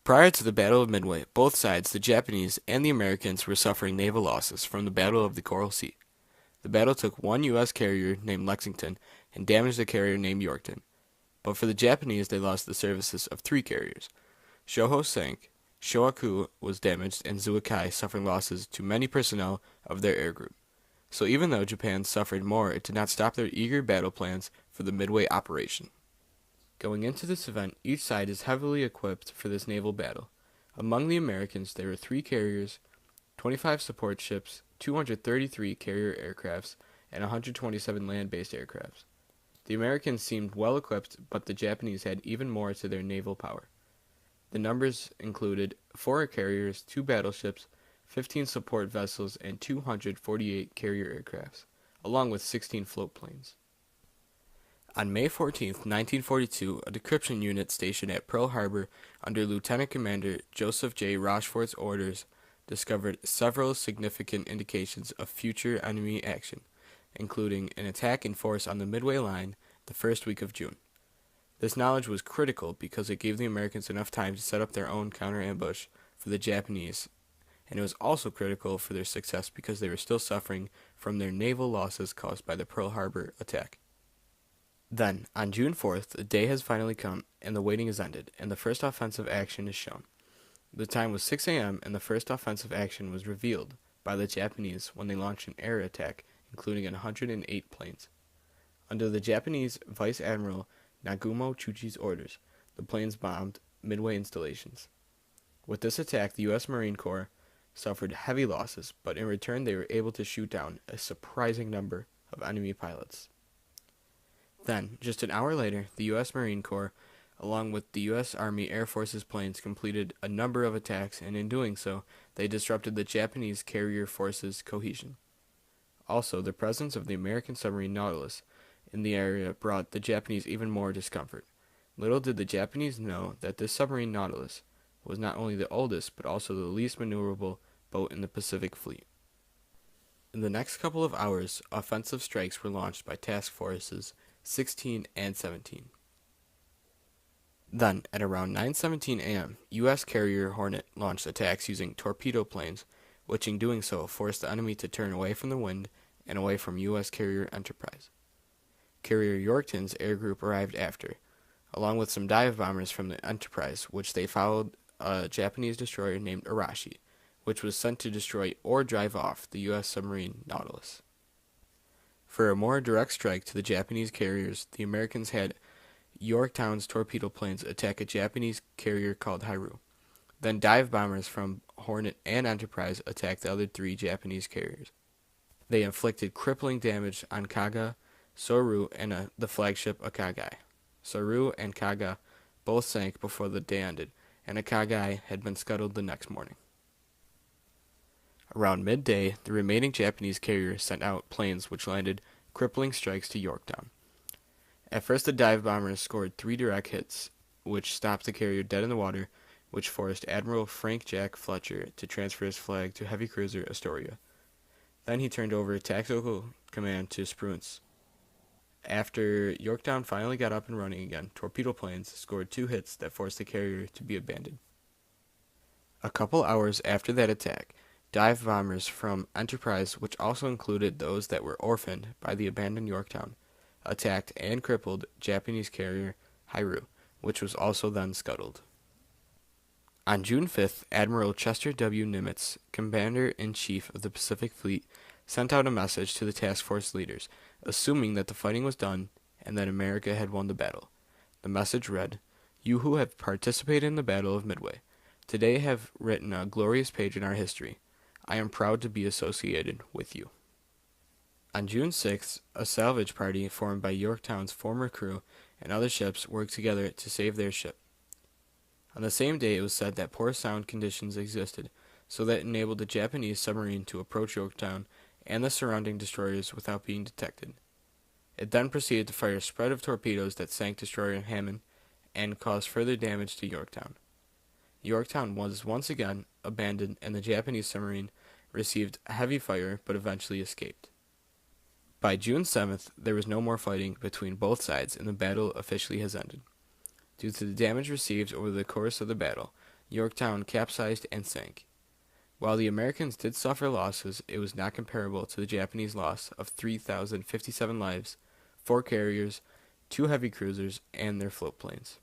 Prior to the Battle of Midway, both sides, the Japanese and the Americans, were suffering naval losses from the Battle of the Coral Sea. The battle took one U.S. carrier named Lexington and damaged a carrier named Yorkton, but for the Japanese they lost the services of three carriers. Shoho sank, Shohaku was damaged, and Zuikai suffered losses to many personnel of their air group. So even though Japan suffered more, it did not stop their eager battle plans for the Midway operation. Going into this event, each side is heavily equipped for this naval battle. Among the Americans, there were three carriers, 25 support ships, 233 carrier aircrafts, and 127 land-based aircrafts. The Americans seemed well equipped, but the Japanese had even more to their naval power. The numbers included 4 carriers, 2 battleships, 15 support vessels, and 248 carrier aircrafts, along with 16 float planes. On May 14, 1942, a decryption unit stationed at Pearl Harbor under Lieutenant Commander Joseph J. Rochefort's orders discovered several significant indications of future enemy action, including an attack in force on the Midway line the first week of June. This knowledge was critical because it gave the Americans enough time to set up their own counter-ambush for the Japanese, and it was also critical for their success because they were still suffering from their naval losses caused by the Pearl Harbor attack. Then, on June 4th, the day has finally come, and the waiting is ended, and the first offensive action is shown. The time was 6 a.m., and the first offensive action was revealed by the Japanese when they launched an air attack, including 108 planes. Under the Japanese Vice Admiral Nagumo Chuchi's orders, the planes bombed Midway installations. With this attack, the U.S. Marine Corps suffered heavy losses, but in return they were able to shoot down a surprising number of enemy pilots. Then, just an hour later, the U.S. Marine Corps, along with the U.S. Army Air Force's planes, completed a number of attacks, and in doing so, they disrupted the Japanese carrier forces' cohesion. Also, the presence of the American submarine Nautilus in the area brought the Japanese even more discomfort. Little did the Japanese know that this submarine Nautilus was not only the oldest, but also the least maneuverable boat in the Pacific Fleet. In the next couple of hours, offensive strikes were launched by task forces 16 and 17. Then, at around 9:17 a.m., U.S. carrier Hornet launched attacks using torpedo planes, which in doing so forced the enemy to turn away from the wind and away from U.S. carrier Enterprise. Carrier Yorkton's air group arrived after, along with some dive bombers from the Enterprise, which they followed a Japanese destroyer named Arashi, which was sent to destroy or drive off the U.S. submarine Nautilus. For a more direct strike to the Japanese carriers, the Americans had Yorktown's torpedo planes attack a Japanese carrier called Hairu. Then dive bombers from Hornet and Enterprise attacked the other 3 Japanese carriers. They inflicted crippling damage on Kaga, Soru, and the flagship Akagai. Soru and Kaga both sank before the day ended, and Akagai had been scuttled the next morning. Around midday, the remaining Japanese carrier sent out planes which landed crippling strikes to Yorktown. At first, the dive bombers scored 3 direct hits, which stopped the carrier dead in the water, which forced Admiral Frank Jack Fletcher to transfer his flag to heavy cruiser Astoria. Then he turned over tactical command to Spruance. After Yorktown finally got up and running again, torpedo planes scored 2 hits that forced the carrier to be abandoned. A couple hours after that attack, dive bombers from Enterprise, which also included those that were orphaned by the abandoned Yorktown, attacked and crippled Japanese carrier Hairu, which was also then scuttled. On June 5th, Admiral Chester W. Nimitz, Commander-in-Chief of the Pacific Fleet, sent out a message to the task force leaders, assuming that the fighting was done and that America had won the battle. The message read, "You who have participated in the Battle of Midway, today have written a glorious page in our history. I am proud to be associated with you." On June 6th, a salvage party formed by Yorktown's former crew and other ships worked together to save their ship. On the same day, it was said that poor sound conditions existed, so that enabled the Japanese submarine to approach Yorktown and the surrounding destroyers without being detected. It then proceeded to fire a spread of torpedoes that sank destroyer Hammond and caused further damage to Yorktown. Yorktown was once again abandoned, and the Japanese submarine received heavy fire but eventually escaped. By June 7th, there was no more fighting between both sides, and the battle officially has ended. Due to the damage received over the course of the battle, Yorktown capsized and sank. While the Americans did suffer losses, it was not comparable to the Japanese loss of 3,057 lives, 4 carriers, 2 heavy cruisers, and their float planes.